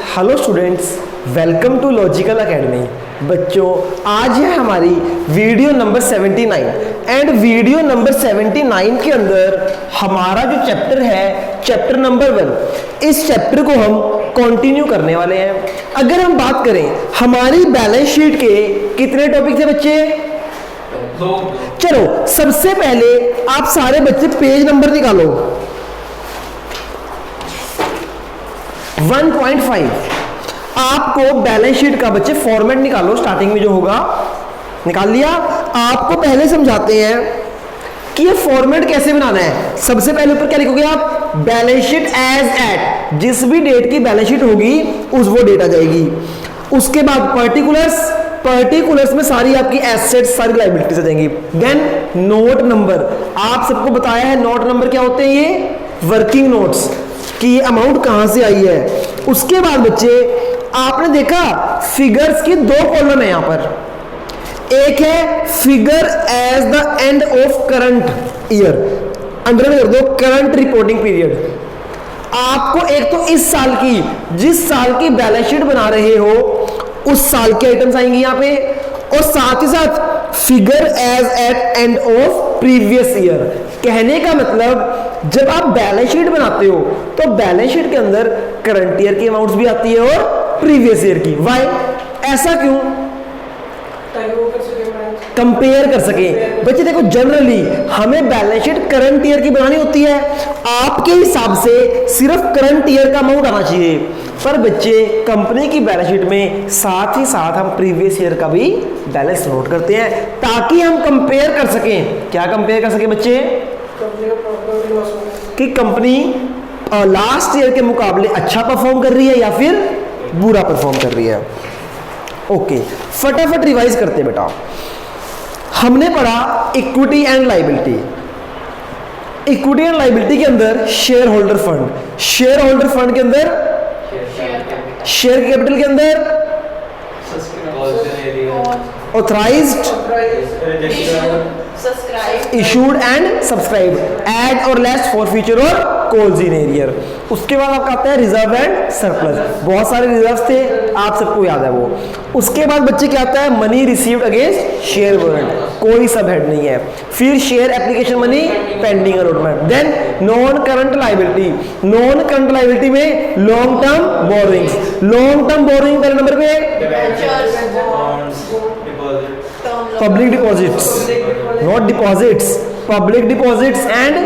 Hello students, welcome to logical academy. बच्चों, आज है हमारी video number 79 and video number 79 के अंदर हमारा जो चैप्टर है चैप्टर नंबर 1, इस चैप्टर को हम कंटिन्यू करने वाले हैं। अगर हम बात करें हमारी बैलेंस शीट के कितने टॉपिक थे बच्चे? चलो सबसे पहले आप सारे बच्चे पेज नंबर निकालो 1.5। आपको बैलेंस शीट का बच्चे फॉर्मेट निकालो, स्टार्टिंग में जो होगा निकाल लिया। आपको पहले समझाते हैं कि ये फॉर्मेट कैसे बनाना है। सबसे पहले ऊपर क्या लिखोगे आप? बैलेंस शीट एज एट, जिस भी डेट की बैलेंस शीट होगी उस वो डेट आ जाएगी। उसके बाद पर्टिकुलर्स में सारी आपकी एसेट्स सारी लायबिलिटीज आ जाएंगी। देन नोट नंबर, आप सबको बताया है नोट नंबर क्या होते हैं, ये वर्किंग नोट्स कि ये अमाउंट कहां से आई है। उसके बाद बच्चे आपने देखा फिगर्स की 2 कॉलम है यहां पर। एक है figure as the end of current year, under कर दो करंट रिपोर्टिंग पीरियड। आपको एक तो इस साल की, जिस साल की बैलेंस शीट बना रहे हो उस साल के आइटम्स आएंगे यहां पे, और साथ ही साथ figure as at end of previous year. कहने का मतलब जब आप बैलेंस शीट बनाते हो तो बैलेंस शीट के अंदर करंट ईयर की अमाउंट्स भी आती है और प्रीवियस ईयर की। वाई? ऐसा क्यों? कंपेयर कर सके। बच्चे देखो, जनरली हमें बैलेंस शीट करंट ईयर की बनानी होती है, आपके हिसाब से सिर्फ करंट ईयर का अमाउंट आना चाहिए। पर बच्चे कंपनी की बैलेंस शीट में साथ ही साथ हम प्रीवियस ईयर का भी बैलेंस नोट करते हैं ताकि हम कंपेयर कर सकें। क्या कंपेयर कर सके बच्चे? कि कंपनी लास्ट ईयर के मुकाबले अच्छा परफॉर्म कर रही है या फिर बुरा परफॉर्म कर रही है। ओके, फटाफट रिवाइज करते हैं बेटा। हमने पढ़ा equity and liability. Equity and liability के अंदर share holder fund, share holder fund के अंदर शेयर कैपिटल के अंदर authorised, issued and subscribe, add और लेस फॉर फ्यूचर और कॉल्स इन एरियर। उसके बाद आपका आता है रिजर्व एंड सरप्लस। बहुत सारे रिजर्व थे, आप सबको याद है वो। उसके बाद बच्चे क्या आता है? Money received against share warrant, कोई सब हेड नहीं है। फिर share application money pending allotment. Then non current liability, non current liability में long term borrowings. Long term borrowing पहले नंबर पे public deposits, not deposits, public deposits and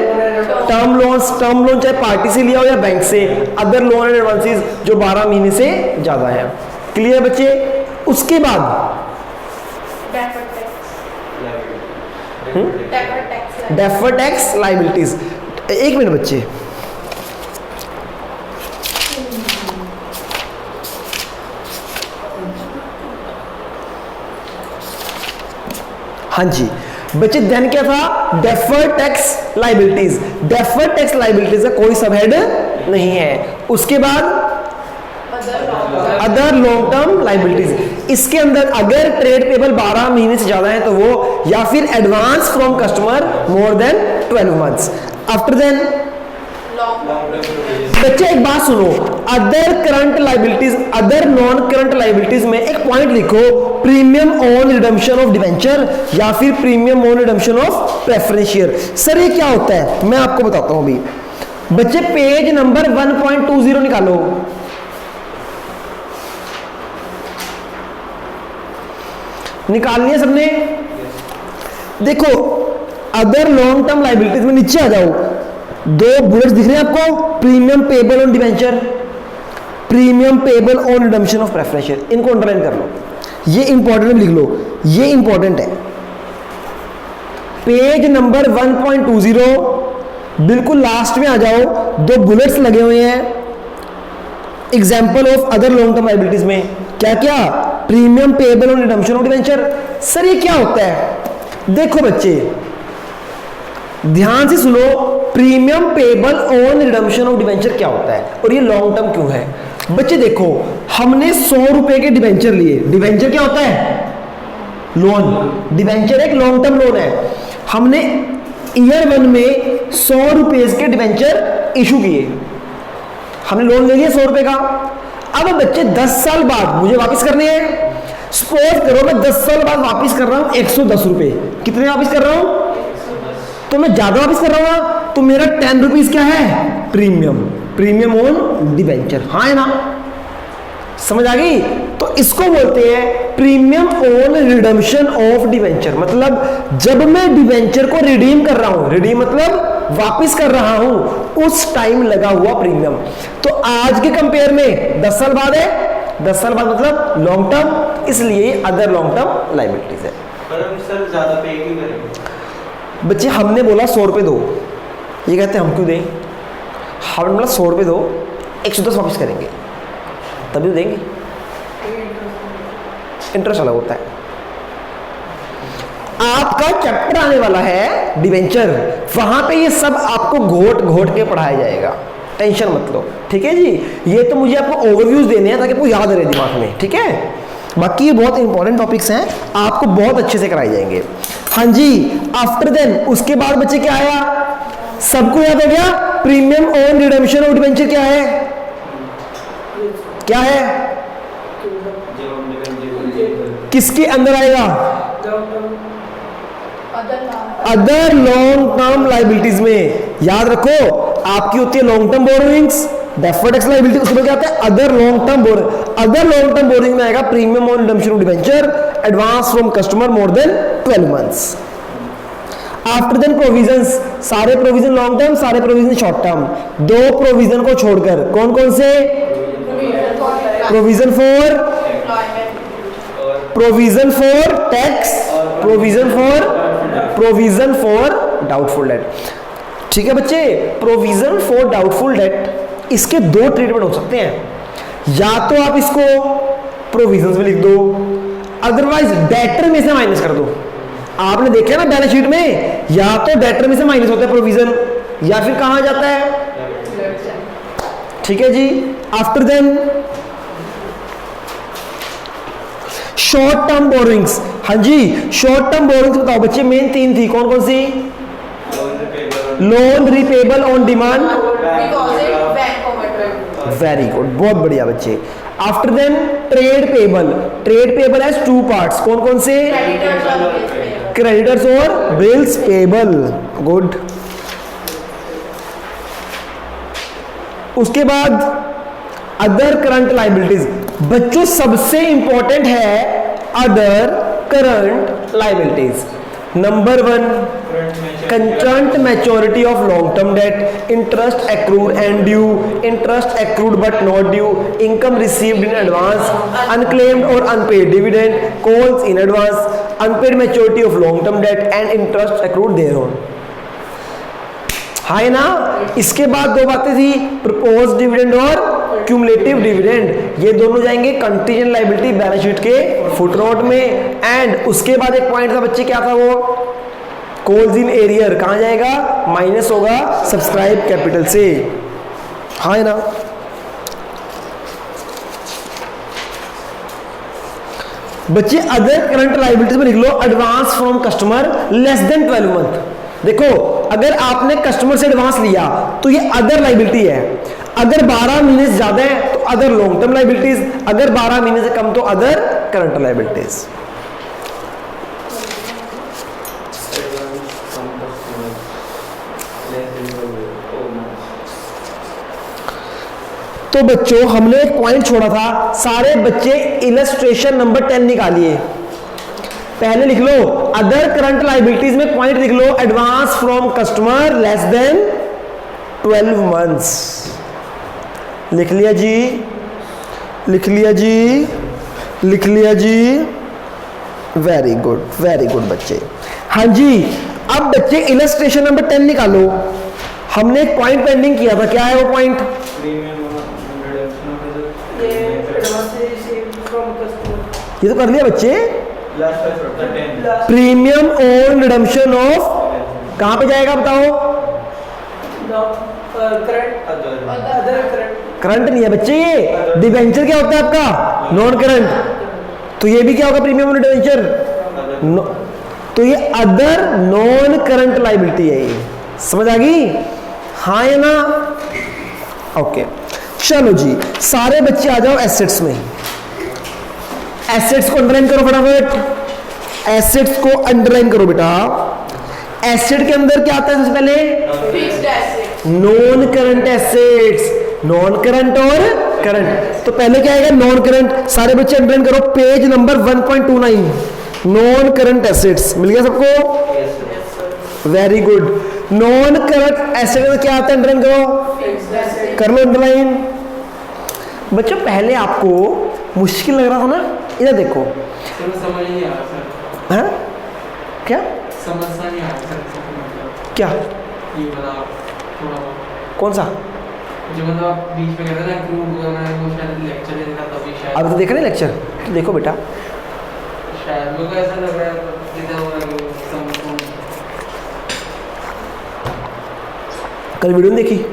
term loans. Term loan चाहे party से लिया हो या bank से। Other loan and advances जो 12 महीने से ज्यादा है। क्लियर बच्चे? उसके बाद डेफर्ड टैक्स लायबिलिटीज। एक मिनट बच्चे, हाँ जी बच्चे, देन क्या था? Deferred tax liabilities. Deferred tax liabilities का कोई सब हेड नहीं है। उसके बाद अदर लॉन्ग टर्म लायबिलिटीज। इसके अंदर अगर ट्रेड पेबल 12 महीने से ज्यादा है तो वो, या फिर advance from customer more than 12 months. After then बच्चे एक बात सुनो, other current liabilities, other non current liabilities में एक पॉइंट लिखो, premium on redemption of debenture या फिर premium on redemption of preference share. Sir ये क्या होता है मैं आपको बताता हूं अभी। बच्चे पेज नंबर 1.20 निकालो। निकाल लिया सबने? देखो अदर लॉन्ग टर्म लायबिलिटीज में नीचे आ जाओ, 2 बुलेट्स दिख रहे हैं आपको, premium payable on debenture, premium payable on redemption of preference share. इनको अंडरलाइन कर लो, ये इंपॉर्टेंट लिख लो, ये इंपॉर्टेंट है। पेज नंबर 1.20 बिल्कुल लास्ट में आ जाओ, 2 बुलेट्स लगे हुए हैं example of other long term liabilities में। क्या क्या? Premium payable on redemption of debenture. Sir ये क्या होता है? देखो बच्चे ध्यान से सुनो, premium payable on redemption of debenture क्या होता है और ये लॉन्ग टर्म क्यों है। बच्चे देखो, हमने 100 रुपए के डिवेंचर लिए। डिवेंचर क्या होता है? लोन। डिवेंचर एक लॉन्ग टर्म लोन है। हमने ईयर 1 में 100 रुपीज के डिवेंचर इशू किए, हमने लोन ले लिया 100 रुपए का। अब बच्चे 10 साल बाद मुझे वापस करने हैं। सपोज करो मैं 10 साल बाद वापस कर रहा हूं 110 रुपए। कितने वापस कर रहा हूं? तो मैं ज्यादा वापस कर रहा हूं, तो मेरा 10 रुपीज क्या है? Premium, premium on debenture. हाँ है ना, समझ आ गई? तो इसको बोलते हैं premium on redemption of debenture. मतलब जब मैं डिवेंचर को रिडीम कर रहा हूं, रिडीम मतलब वापस कर रहा हूं, उस टाइम लगा हुआ प्रीमियम। तो आज के कंपेयर में 10 साल बाद है, 10 साल बाद मतलब लॉन्ग टर्म, इसलिए अदर लॉन्ग टर्म लायबिलिटीज है। पर हम सर ज्यादा पे क्यों करेंगे? बच्चे हमने बोला 100 रुपए दो, ये कहते हैं हम क्यों दें? हमने बोला 100 रुपए दो, 110 वापस करेंगे, तभी तो देंगे। इंटरेस्ट अलग होता है। आपका चैप्टर आने वाला है डिवेंचर, वहां पे ये सब आपको घोट घोट के पढ़ाया जाएगा, टेंशन मत लो, ठीक है जी। ये तो मुझे आपको ओवरव्यूज देने हैं ताकि आपको याद रहे दिमाग में, ठीक है। बाकी ये बहुत इंपॉर्टेंट टॉपिक्स हैं, आपको बहुत अच्छे से कराए जाएंगे। हाँ जी, आफ्टर देन उसके बाद बच्चे क्या आया? सबको याद हो गया? Premium on redemption of debenture क्या है? क्या है? किसके अंदर आएगा? अदर लॉन्ग टर्म लाइबिलिटीज में। याद रखो, आपकी होती है long term borrowings, deferred tax liability, उसमें क्या आता है? Other long term borrowing. Other long term borrowing में आएगा premium on redemption of debenture, advance from customer more than 12 months. After then provisions, सारे प्रोविजन लॉन्ग टर्म, सारे provision short term. दो provision को छोड़कर, कौन कौन से? Provision for tax, provision for doubtful debt. ठीक है बच्चे, प्रोविजन फॉर डाउटफुल डेट, इसके दो ट्रीटमेंट हो सकते हैं। या तो आप इसको प्रोविजंस में लिख दो, अदरवाइज डेटर में से माइनस कर दो। आपने देखा ना बैलेंस शीट में, या तो डेटर में से माइनस होता है प्रोविजन, या फिर कहां जाता है? ठीक है जी। After then short term borrowings. हाँ जी, शॉर्ट टर्म बोरोइंग्स बताओ बच्चे, मेन 3 थी, कौन कौन सी? Loan repayable on demand, very good, बहुत बढ़िया बच्चे। After then trade payable, trade payable has 2 parts, कौन कौन से? क्रेडिटर्स और बिल्स पेबल, गुड। उसके बाद अदर करंट लाइबिलिटीज। बच्चों सबसे इंपॉर्टेंट है other current liabilities. Number 1, current maturity of long term debt, interest accrued and due, interest accrued but not due, income received in advance, unclaimed और unpaid dividend, calls in advance, unpaid maturity of long term debt and interest accrued thereon. है ना। इसके बाद 2 बातें थी, propose dividend और cumulative dividend, ये दोनों जाएंगे कंटीजेंट लायबिलिटी बैलेंस शीट के फुटनोट में। एंड उसके बाद एक पॉइंट था बच्चे, क्या था वो? कॉल्स इन एरियर, कहां जाएगा? माइनस होगा सब्सक्राइब कैपिटल से। हाँ है ना। बच्चे अदर करंट लायबिलिटीज में लिख लो advance from customer less than 12 month. देखो, अगर आपने कस्टमर से एडवांस लिया तो ये अदर लायबिलिटी है। अगर 12 महीने से ज्यादा है तो अदर लॉन्ग टर्म लायबिलिटीज, अगर 12 महीने से कम तो अदर करंट लायबिलिटीज। तो बच्चों हमने एक पॉइंट छोड़ा था, सारे बच्चे इलस्ट्रेशन नंबर 10 निकालिए। पहले लिख लो अदर करंट लायबिलिटीज में पॉइंट लिख लो advance from customer less than 12 months. लिख लिया जी, लिख लिया जी, लिख लिया जी, वेरी गुड बच्चे। हाँ जी, अब बच्चे इलस्ट्रेशन नंबर 10 निकालो। हमने एक पॉइंट पेंडिंग किया था, क्या है वो पॉइंट? ये तो कर लिया बच्चे। प्रीमियम ऑन रिडेम्पशन ऑफ, कहां पे जाएगा बताओ? करंट नहीं है बच्चे, ये डिबेंचर क्या होता है आपका? Non current. तो ये भी क्या होगा? Premium on debenture. तो ये अदर नॉन करंट लाइबिलिटी है। ये समझ आ गई? हाँ या ना? ओके चलो जी, सारे बच्चे आ जाओ एसेट्स में। एसेट्स को अंडरलाइन करो फटाफट। एसेट्स को अंडरलाइन करो बेटा। एसेट के अंदर क्या आता है सबसे पहले? Fixed asset, non current assets. Non current और करंट, तो पहले क्या आएगा? Non current. सारे बच्चे अंडरलाइन करो page number 1.29। Non current assets मिल गया सबको? Very good. Non current asset में क्या आता है? अंडरलाइन करो, फिक्स्ड एसेट, कर लो अंडरलाइन। बच्चों पहले आपको मुश्किल लग रहा था ना, इधर देखो। सर समझ नहीं आ रहा सर। हाँ क्या समझता नहीं आ रहा सर, मतलब क्या ये वाला थोड़ा बहुत। कौन सा? जो मतलब आप बीच में कहते थे ना ग्रुप करना है, वो शायद लेक्चर दे रहा था तभी शायद। अब तो देख रहे हैं लेक्चर, तो देखो बेटा। शायद मेरे को ऐसा लग रहा है जितना वो समझो। कल वीडियो नहीं देखी?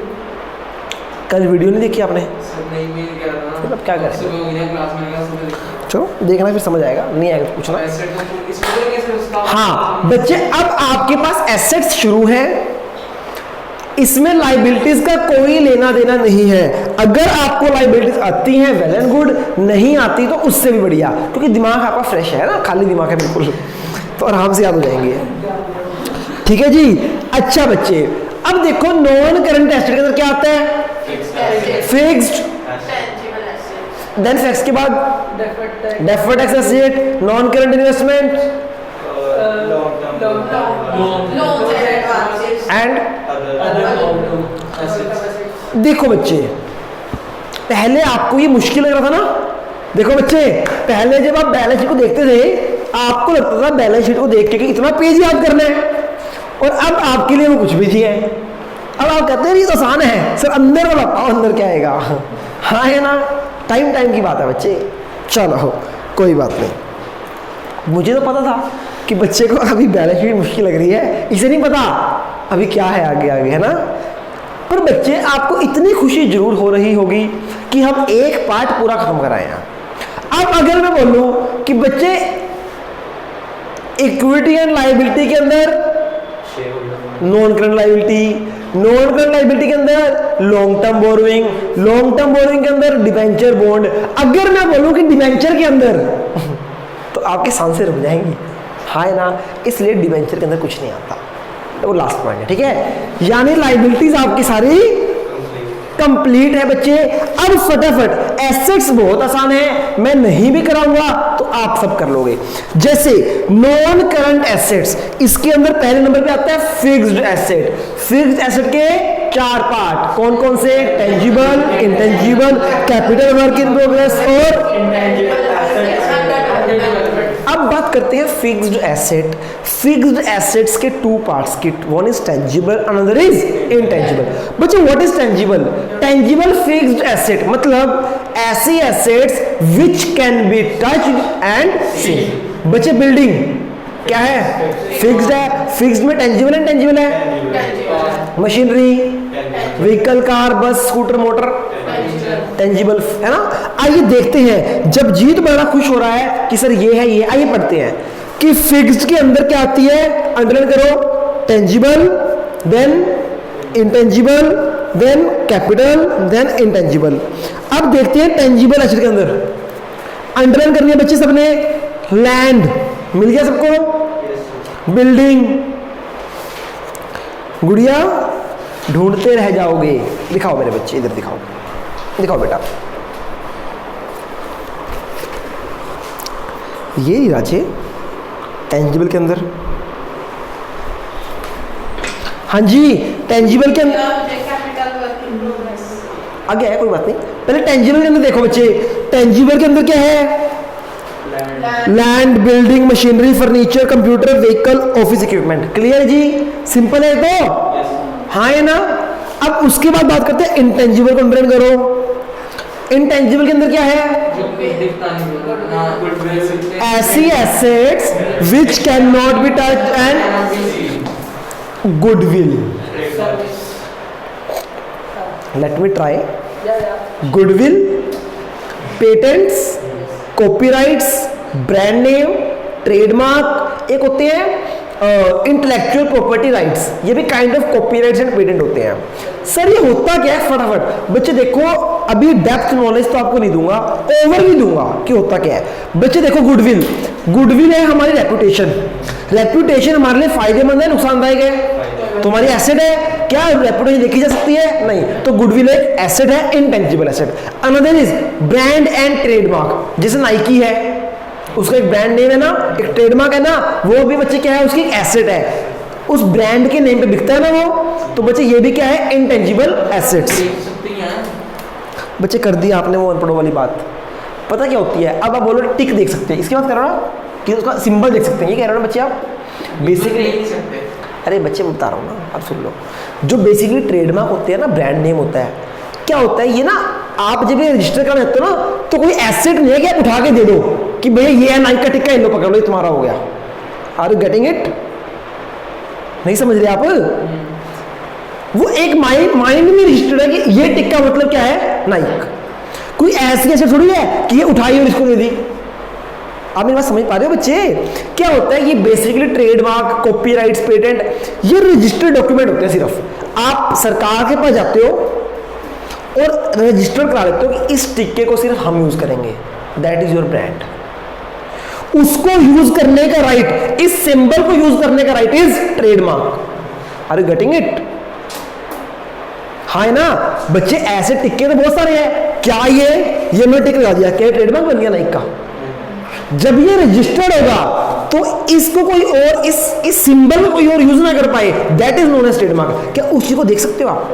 कल वीडियो नहीं देखी आपने? सर नहीं मैं कह रहा था ना, अब क्या करें? सुबह हो गया क्लास में लगा, सुबह देखा। चलो देखना फिर समझ आएगा, नहीं आएगा तो पूछना। एसेट तो इसमें तो कैसे उसका। हाँ बच्चे, अब आपके पास एसेट्स शुरू है, इसमें लाइबिलिटीज का कोई लेना देना नहीं है। अगर आपको लाइबिलिटीज आती हैं वेल एंड गुड, नहीं आती तो उससे भी बढ़िया, क्योंकि दिमाग आपका फ्रेश है ना, खाली दिमाग है बिल्कुल, तो आराम से याद हो जाएंगे। ठीक है जी। अच्छा बच्चे, अब देखो नॉन करंट एसेट के अंदर क्या आता है? Fixed, tangible asset, then fix के बाद deferred deferred tax asset, non current investment long term loans and advances, and. Other long term assets. देखो बच्चे, पहले आपको ये मुश्किल लग रहा था ना। देखो बच्चे, पहले जब आप बैलेंस शीट को देखते थे, आपको लगता था बैलेंस शीट को देख के कि इतना पेज याद करना है, और अब आपके लिए वो कुछ भी नहीं है। अब आप कहते हैं ये तो आसान है सर, अंदर वाला बताओ अंदर क्या आएगा। हाँ है ना? टाइम टाइम की बात है बच्चे। चलो कोई बात नहीं। मुझे तो पता था कि बच्चे को अभी बैलेंस शीट मुश्किल लग रही है, इसे नहीं पता अभी क्या है आगे आगे, है ना? पर बच्चे आपको इतनी खुशी जरूर हो रही होगी कि हम एक पार्ट पूरा खत्म कराए हैं। अब अगर मैं बोलूं कि बच्चे इक्विटी एंड लायबिलिटी के अंदर non current liability, non current liability के अंदर long term borrowing, long term borrowing के अंदर डिबेंचर बॉन्ड। अगर मैं बोलूं कि डिबेंचर के अंदर तो आपकी सांसें रुक जाएंगी। हाँ है ना? इसलिए डिबेंचर के अंदर कुछ नहीं आता, वो लास्ट पॉइंट है। ठीक है, यानी लायबिलिटीज आपकी सारी कंप्लीट है बच्चे। अब फटाफट, एसेट्स बहुत आसान है, मैं नहीं भी कराऊंगा तो आप सब कर लोगे। जैसे नॉन करंट एसेट्स, इसके अंदर पहले नंबर पे आता है फिक्स्ड एसेट। फिक्स्ड एसेट के 4 पार्ट कौन कौन से? Tangible, intangible, capital work in progress और इंटेंजिबल एसेट्स। अब बात करते हैं फिक्स्ड एसेट। फिक्स्ड एसेट्स के 2 पार्ट्स की, one is tangible, another is intangible. बच्चों what is tangible? Tangible fixed asset मतलब ऐसी assets which can be touched and seen. बच्चे बिल्डिंग क्या है? फिक्स्ड है। फिक्स्ड में टेंजिबल एंड इंटेंजिबल है। Tangible, machinery, vehicle, car, bus, scooter, motor, tangible है ना? आइए देखते हैं, जब जीत बड़ा खुश हो रहा है कि सर ये है ये, आइए पढ़ते हैं कि फिक्स्ड के अंदर क्या आती है। अंडरलाइन करो, tangible, then intangible, then capital, then intangible. अब देखते हैं टेंजिबल एसेट के अंदर अंडरलाइन करनी है बच्चे सबने। लैंड मिल गया सबको, बिल्डिंग, गुड़िया ढूंढते रह जाओगे। दिखाओ मेरे बच्चे, इधर दिखाओ, दिखाओ बेटा, ये राजे टेंजिबल के अंदर। हाँ जी, टेंजिबल के अंदर कैपिटल वर्क इन प्रोग्रेस, आगे है, कोई बात नहीं। पहले टेंजिबल के अंदर देखो बच्चे, टेंजिबल के अंदर क्या है? Land, building, machinery, furniture, computer, vehicle, office equipment. Clear जी? सिंपल है तो? हाँ है ना? अब उसके बाद बात करते हैं इंटेंजिबल को अंडरलाइन करो। इंटेंजिबल के अंदर क्या है? ऐसी assets which can not be touched and goodwill. Let me try. Goodwill, patents, copyrights, brand name, trademark, एक होते हैं इंटेलेक्चुअल प्रॉपर्टी राइट्स, ये भी kind of copyrights and patent होते हैं। सर ये होता क्या है, फटाफट बच्चे देखो, अभी डेप्थ नॉलेज तो आपको नहीं दूंगा, ओवरव्यू दूंगा कि होता क्या है। बच्चे देखो, गुडविल, गुडविल है हमारी रेपुटेशन। रेपुटेशन हमारे लिए फायदेमंद है, नुकसानदायक है? तुम्हारी एसेट है, क्या रेपुटेशन देखी जा सकती है? नहीं। तो गुडविल एक एसेट है, intangible asset. Another is brand and trademark, जैसे नाइकी है, उसका एक ब्रांड नेम है ना, एक ट्रेडमार्क है ना, वो भी बच्चे क्या है, उसकी एक एसेट है, उस ब्रांड के नेम पे बिकता है ना वो, तो बच्चे ये भी क्या है, इंटेंजिबल एसेट्स। देख सकते हैं बच्चे कर दी आपने वो अनपढ़ों वाली बात। पता क्या होती है, अब आप बोलो टिक देख सकते हैं, इसके बाद कह रहा ना कि उसका सिंबल देख सकते हैं, ये कह रहे हो ना बच्चे आप बेसिकली। देख नहीं सकते। अरे बच्चे मैं बता रहा हूँ ना, आप सुन लो, जो बेसिकली ट्रेडमार्क होते हैं ना, ब्रांड नेम होता है, क्या होता है ये ना, आप जब ये रजिस्टर करना चाहते हो ना, तो कोई एसेट नहीं है कि आप उठा के दे दो कि भैया ये है नाइक का टिक्का, इन लो पकड़ लो, ये तुम्हारा हो गया। Are you getting it? नहीं समझ रहे आप? वो एक माइंड में रजिस्टर्ड है कि ये टिक्का मतलब क्या है, नाइक। कोई ऐसी एसेट थोड़ी है कि ये उठाई और इसको दे दी। आप मेरी बात समझ पा रहे हो बच्चे? क्या होता है, ये बेसिकली ट्रेडमार्क, कॉपीराइट्स, पेटेंट, ये रजिस्टर्ड डॉक्यूमेंट होते हैं। सिर्फ आप सरकार के पास जाते हो और रजिस्टर करा लेते हो कि इस टिक्के को सिर्फ हम यूज करेंगे, दैट इज योर ब्रांड। उसको यूज करने का राइट, इस सिंबल को यूज करने का right is trademark. Are you getting it? हाँ है ना बच्चे, ऐसे टिक्के तो बहुत सारे हैं। क्या ये मैंने टिक लगा दिया, क्या ट्रेडमार्क बन गया नाइक का? जब ये रजिस्टर्ड होगा तो इसको कोई और, इस सिंबल को कोई और यूज ना कर पाए, that is known as trademark. क्या उस चीज को देख सकते हो आप?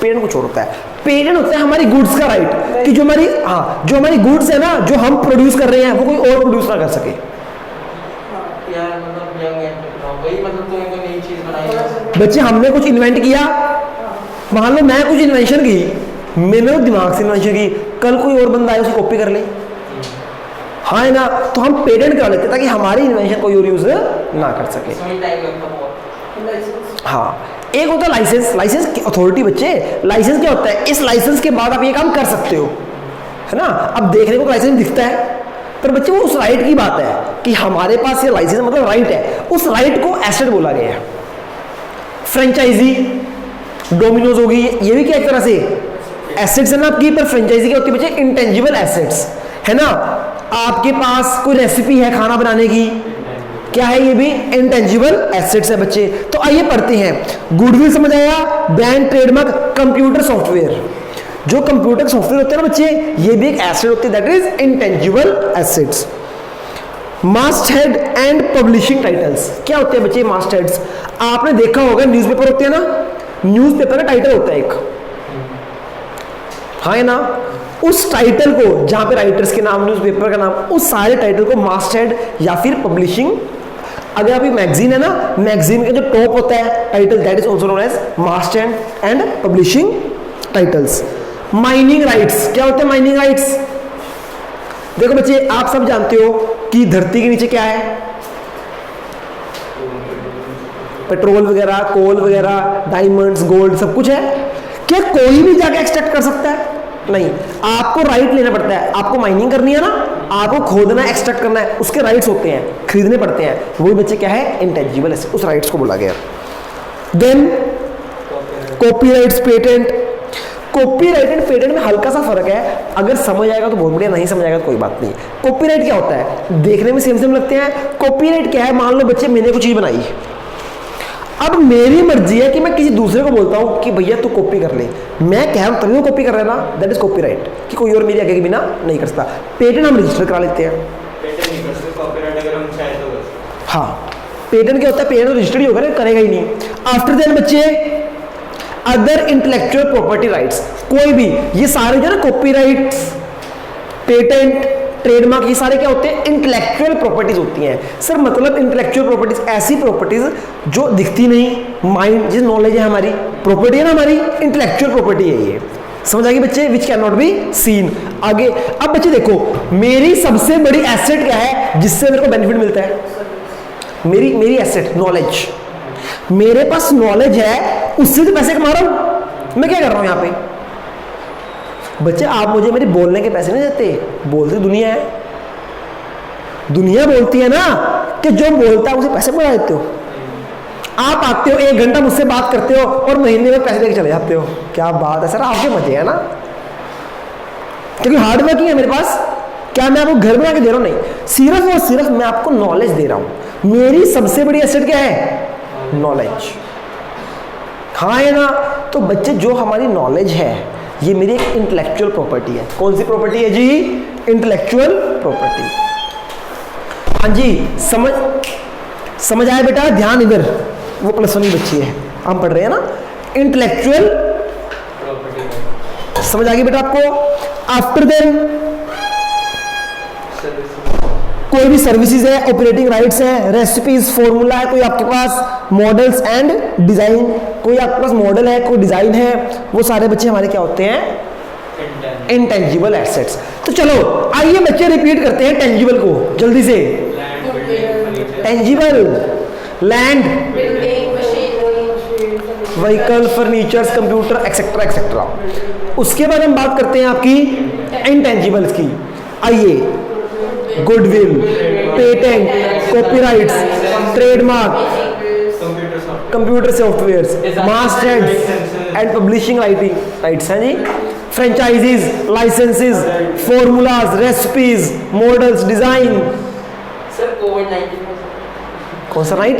पेटेंट कुछ और होता है। पेटेंट होता है हमारी गुड्स का राइट, कि जो हमारी, हाँ, जो हमारी गुड्स है ना, जो हम प्रोड्यूस कर रहे हैं, वो कोई और प्रोड्यूस ना कर सके। यार मतलब वही, मतलब तुमने कोई नई चीज बनाई है। बच्चे हमने कुछ इन्वेंट किया, मान लो मैं कुछ इन्वेंशन की, मैंने दिमाग से इन्वेंशन की, कल कोई और बंदा आए उसकी कॉपी कर ले, हाँ है ना, तो हम पेटेंट करा लेते ताकि हमारी इन्वेंशन कोई और यूज ना कर सके। समय टाइम लगता बहुत। हाँ, एक होता है लाइसेंस। लाइसेंस की अथॉरिटी बच्चे, लाइसेंस क्या होता है, इस लाइसेंस के बाद आप ये काम कर सकते हो, है ना। अब देखने को लाइसेंस दिखता है, पर बच्चे वो उस राइट की बात है कि हमारे पास ये लाइसेंस मतलब राइट है, उस राइट को एसेट बोला गया है। फ्रेंचाइजी, डोमिनोज होगी, ये भी क्या एक तरह से एसेट्स है ना आपकी, पर फ्रेंचाइजी क्या होती है बच्चे, इंटेंजिबल एसेट्स, है ना। आपके पास कोई रेसिपी है खाना बनाने की, क्या है, ये भी इंटेंजिबल एसेट्स है बच्चे। तो आइए पढ़ते हैं। गुडविल समझ आया, ब्रांड, ट्रेडमार्क, कंप्यूटर सॉफ्टवेयर, जो कंप्यूटर सॉफ्टवेयर होते हैं ना बच्चे, ये भी एक एसेट होती है, that is intangible assets. Masthead and publishing titles, क्या होते हैं बच्चे मास्ट हेड्स? आपने देखा होगा न्यूज़पेपर होते हैं ना, न्यूज़पेपर का टाइटल होता है एक, हाँ है ना, उस टाइटल को, जहां पे राइटर्स के नाम, न्यूज़पेपर का नाम, उस सारे टाइटल को मास्ट हेड या फिर पब्लिशिंग, अगर अभी मैगजीन है ना, मैगजीन का जो टॉप होता है title, that is also known as masthead and publishing titles. Mining rights, क्या होते हैं माइनिंग राइट्स? देखो बच्चे, आप सब जानते हो कि धरती के नीचे क्या है, पेट्रोल वगैरह, कोल वगैरह, डायमंड्स, गोल्ड, सब कुछ है। क्या कोई भी जाके एक्सट्रैक्ट कर सकता है? नहीं, आपको राइट लेना पड़ता है। आपको माइनिंग करनी है ना, आपको खोदना, एक्सट्रैक्ट करना है, उसके राइट्स होते हैं, खरीदने पड़ते हैं। वही बच्चे क्या है, इंटेंजिबल है, उस राइट्स को बोला गया। Then copyrights, patent. Copyright and patent में हल्का सा फर्क है, अगर समझ आएगा तो बहुत बढ़िया, नहीं समझ आएगा तो कोई बात नहीं। कॉपीराइट क्या होता है, देखने में सेम सेम लगते हैं। कॉपीराइट क्या है, मान लो बच्चे मैंने कुछ चीज बनाई, अब मेरी मर्जी है कि मैं किसी दूसरे को बोलता हूं कि भैया तू कॉपी कर ले, मैं कह रहा हूं तभी वो कॉपी कर रहा है ना, दैट इज कॉपीराइट, कि कोई और मेरी आगे के बिना नहीं कर सकता। पेटेंट हम रजिस्टर करा लेते हैं, पेटेंट नहीं कर सकते, कॉपीराइट अगर हम चाहे तो कर सकते। हाँ, पेटेंट क्या होता है, पेटेंट रजिस्टर्ड ही होगा ना, करेगा ही नहीं। आफ्टर देन बच्चे अदर इंटेलेक्चुअल प्रॉपर्टी राइट्स, कोई भी, ये सारे जो ना कॉपीराइट्स, पेटेंट, ट्रेडमार्क, ये सारे क्या होते हैं, इंटेलेक्चुअल प्रॉपर्टीज होती हैं। सर मतलब इंटेलेक्चुअल प्रॉपर्टीज ऐसी प्रॉपर्टीज जो दिखती नहीं, माइंड जिस नॉलेज है हमारी, प्रॉपर्टी है ना हमारी, इंटेलेक्चुअल प्रॉपर्टी है ये, समझ आ गई बच्चे, which can not be seen. आगे अब बच्चे देखो, मेरी सबसे बड़ी एसेट क्या है जिससे मेरे को बेनिफिट मिलता है, मेरी एसेट नॉलेज। मेरे पास नॉलेज है, उससे तो पैसे कमा रहा हूं। मैं क्या कर रहा हूं यहां पे बच्चे, आप मुझे मेरे बोलने के पैसे नहीं देते, बोलती दुनिया है, दुनिया बोलती है ना कि जो बोलता है उसे पैसे बढ़ा देते हो। आप आते हो 1 घंटा मुझसे बात करते हो और महीने में पैसे लेके चले जाते हो। क्या बात है सर, आपके मजे है ना, क्योंकि हार्ड वर्किंग है मेरे पास। क्या मैं आपको घर बना के दे रहा हूं? नहीं, सिर्फ और सिर्फ मैं आपको नॉलेज दे रहा हूं। मेरी सबसे बड़ी एसेट क्या है? नॉलेज। हाँ है ना? तो बच्चे जो हमारी नॉलेज है ये मेरी एक इंटेलेक्चुअल प्रॉपर्टी है। कौन सी प्रॉपर्टी है जी? Intellectual property. हाँ जी, समझ आया बेटा? ध्यान इधर, वो +1 की बच्ची है, हम पढ़ रहे हैं ना इंटेलेक्चुअल प्रॉपर्टी। समझ आ गई बेटा आपको? आफ्टर देन कोई भी सर्विसेज है, ऑपरेटिंग राइट्स है, रेसिपीज, फॉर्मूला है, कोई आपके पास मॉडल्स एंड डिजाइन, कोई आपके पास मॉडल है, कोई डिजाइन है, वो सारे बच्चे हमारे क्या होते हैं? Intangible assets. तो चलो आइए बच्चे रिपीट करते हैं टेंजिबल को जल्दी से। Tangible, land, vehicle, furnitures, computer, etcetera etcetera. उसके बाद हम बात करते हैं आपकी इंटेंजिबल्स की। आइए, goodwill, patent, copyrights, trademark, computer softwares, mastheads and publishing rights हैं जी, franchises, licences, formulas, recipes, models, design. Sir कोविड-19 कौन सा राइट?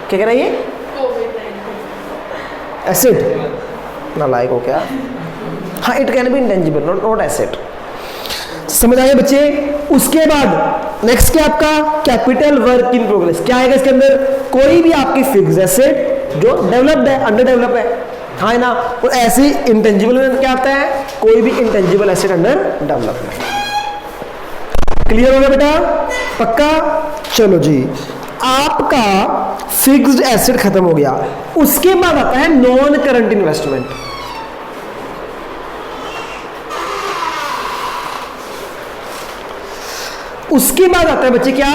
क्या कह रहा है ये? एसेट ना लायक हो क्या? हाँ, it can be intangible, not asset. समझ आए बच्चे? उसके बाद नेक्स्ट क्या आपका? Capital work in progress. क्या आएगा इसके अंदर? कोई भी आपकी फिक्स एसेट जो डेवलप्ड है, अंडर डेवलप है, हाँ है ना? और ऐसे इंटेंजिबल में क्या आता है? कोई भी intangible asset under development. Clear हो गया बेटा? पक्का? चलो जी, आपका फिक्स्ड एसेट खत्म हो गया। उसके बाद आता है नॉन करंट इन्वेस्टमेंट। उसके बाद आता है बच्चे क्या?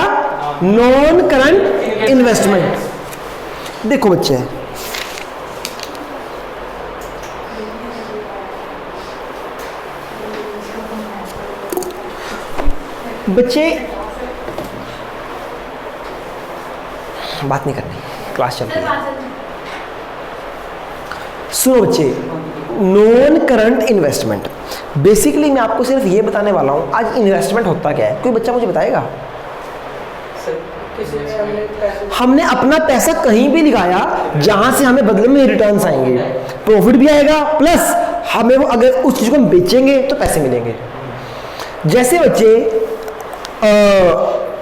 Non current investment. देखो बच्चे, बात नहीं करनी, क्लास चल रही है। सुनो बच्चे, नॉन करंट इन्वेस्टमेंट, बेसिकली मैं आपको सिर्फ ये बताने वाला हूं आज इन्वेस्टमेंट होता क्या है। कोई बच्चा मुझे बताएगा? हमने अपना पैसा कहीं भी लगाया जहां से हमें बदले में रिटर्न्स आएंगे, प्रॉफिट भी आएगा, प्लस हमें वो अगर उस चीज को हम बेचेंगे तो पैसे मिलेंगे। जैसे बच्चे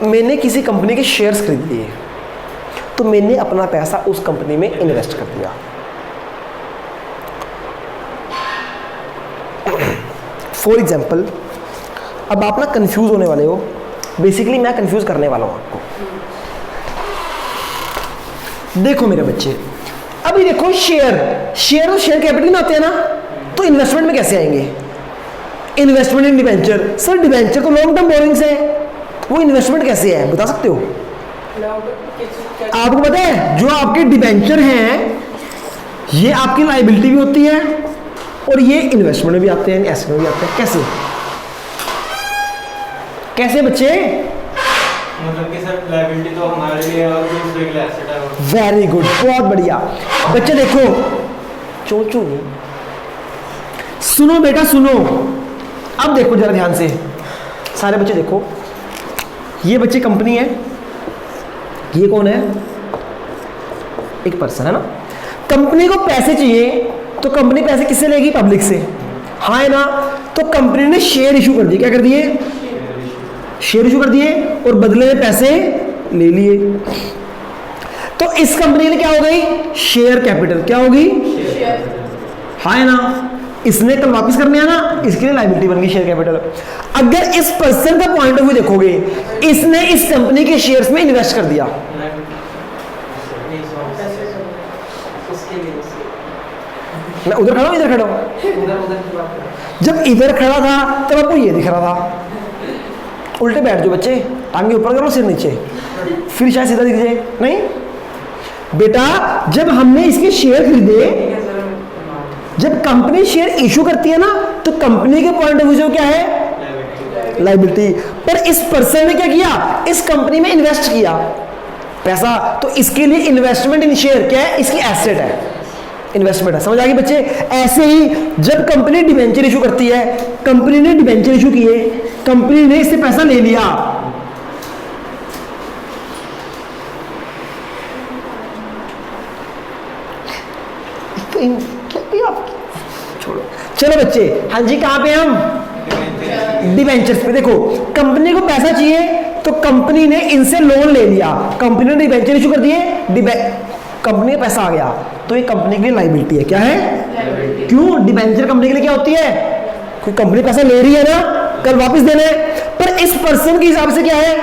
मैंने किसी कंपनी के शेयर्स खरीद लिए, तो मैंने अपना पैसा उस कंपनी में इन्वेस्ट कर दिया। फॉर एग्जाम्पल, अब आप ना कंफ्यूज होने वाले हो, बेसिकली मैं कंफ्यूज करने वाला हूं आपको। देखो मेरे बच्चे, अभी देखो शेयर और शेयर कैपिटल में आते हैं ना, तो इन्वेस्टमेंट में कैसे आएंगे? इन्वेस्टमेंट इन डिबेंचर। सर डिबेंचर तो लॉन्ग टर्म बोरिंग्स है, वो इन्वेस्टमेंट कैसे है बता सकते हो? आपको पता है जो आपके डिबेंचर हैं ये आपकी लायबिलिटी भी होती है और ये इन्वेस्टमेंट में भी आते हैं, एसेट में भी आते हैं। कैसे कैसे बच्चे? मतलब कि सर लायबिलिटी तो हमारे लिए और दूसरे के लिए एसेट है। वेरी गुड, बहुत बढ़िया बच्चे। देखो चोचू, सुनो बेटा सुनो, अब देखो जरा ध्यान से सारे बच्चे देखो, ये बच्चे कंपनी है, ये कौन है? एक पर्सन है ना। कंपनी को पैसे चाहिए तो कंपनी पैसे किससे लेगी? पब्लिक से, हाँ है ना। तो कंपनी ने शेयर इशू कर दिए। क्या कर दिए? शेयर इशू कर दिए और बदले में पैसे ले लिए। तो इस कंपनी ने क्या हो गई? Share capital. क्या होगी? हाँ है ना। इसने कल वापस करने आना, इसके लिए लायबिलिटी बन गई शेयर कैपिटल। अगर इस पर्सन का पॉइंट ऑफ व्यू देखोगे, इसने इस कंपनी के शेयर्स में इन्वेस्ट कर दिया, मैं उधर खड़ा हूं इधर खड़ा हूं। जब इधर खड़ा था तब आपको ये दिख रहा था। उल्टे बैठ जाओ बच्चे, टांगे ऊपर करो सिर नीचे, फिर शायद सीधा दिख जाए। नहीं बेटा, जब हमने इसके शेयर खरीदे, जब कंपनी शेयर इशू करती है ना, तो कंपनी के पॉइंट ऑफ व्यू क्या है? लाइबिलिटी। पर इस पर्सन ने क्या किया, इस कंपनी में इन्वेस्ट किया पैसा, तो इसके लिए इन्वेस्टमेंट इन शेयर क्या है, इसकी एसेट है, इन्वेस्टमेंट है। समझ आ गई बच्चे। ऐसे ही जब कंपनी डिबेंचर इशू करती है, कंपनी ने डिबेंचर इशू किए, कंपनी ने इससे पैसा ले लिया, छोड़ो, चलो बच्चे, हाँ जी कहां पे हम, डिबेंचर्स पे। देखो कंपनी को पैसा चाहिए तो कंपनी ने इनसे लोन ले लिया, कंपनी ने डिबेंचर इशू कर दिए, कंपनी का पैसा आ गया, तो ये कंपनी के लिए लाइबिलिटी है। क्या है, क्यों, डिबेंचर कंपनी के लिए क्या होती है, कोई कंपनी पैसा ले रही है ना, कल वापस देना है। पर इस पर्सन के हिसाब से क्या है,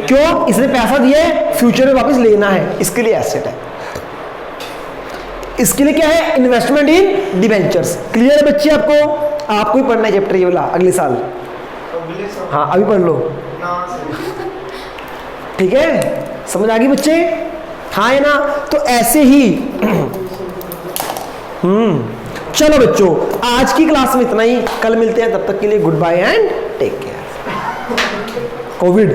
क्यों, इसने पैसा दिया है, फ्यूचर में वापस लेना है, इसके लिए एसेट है। इसके लिए क्या है, इन्वेस्टमेंट इन डिबेंचर्स। क्लियर है बच्चे आपको, आपको ही पढ़ना है चैप्टर ये वाला अगले साल। हाँ अभी पढ़ लो, ठीक है, समझ आ गई बच्चे, हाँ है ना। तो ऐसे ही चलो बच्चों, आज की क्लास में इतना ही, कल मिलते हैं, तब तक के लिए good bye and take care. Covid